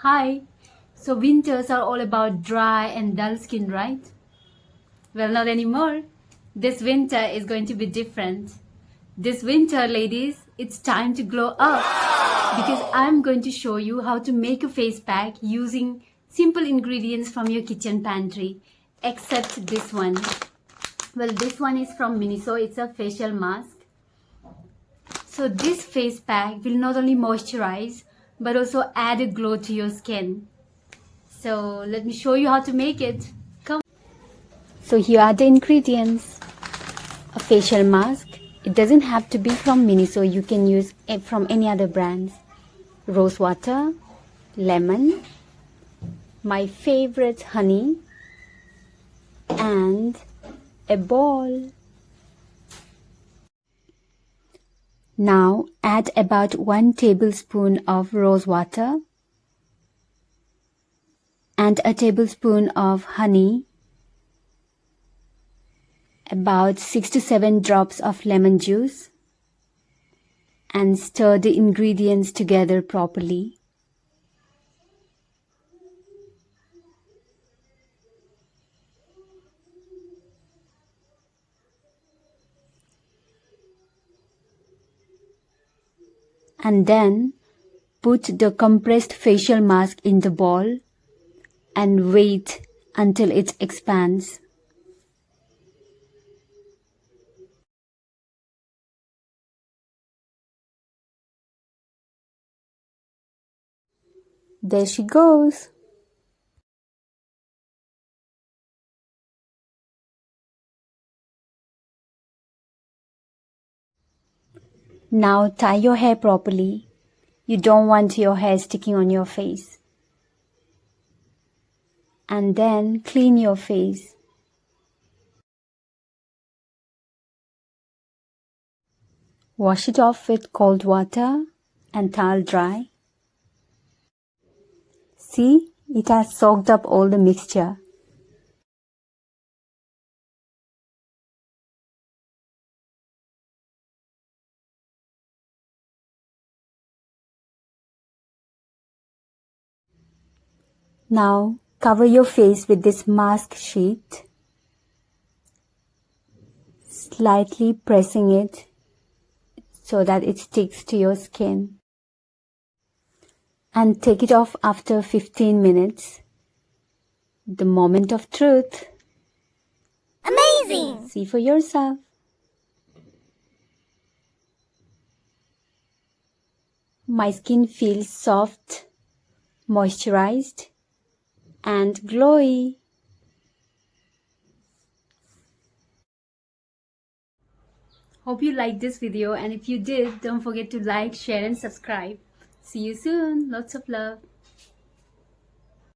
Hi. So winters are all about dry and dull skin, right? Well, not anymore. This winter is going to be different. This winter, ladies, it's time to glow up because I'm going to show you how to make a face pack using simple ingredients from your kitchen pantry, except this one. Well, this one is from Miniso. It's a facial mask. So this face pack will not only moisturize but also add a glow to your skin. So let me show you how to make it. Come. So here are the ingredients. A facial mask. It doesn't have to be from Miniso. You can use it from any other brands. Rose water, lemon, my favorite honey, and a ball. Now add about 1 tablespoon of rose water and a tablespoon of honey, about 6 to 7 drops of lemon juice, and stir the ingredients together properly. And then put the compressed facial mask in the ball and wait until it expands. There she goes. Now tie your hair properly. You don't want your hair sticking on your face. And then clean your face. Wash it off with cold water and towel dry. See, it has soaked up all the mixture. Now cover your face with this mask sheet, slightly pressing it so that it sticks to your skin. And take it off after 15 minutes. The moment of truth. Amazing! See for yourself. My skin feels soft, moisturized, and glowy. Hope you liked this video, and if you did, don't forget to like, share and subscribe. See you soon. Lots of love.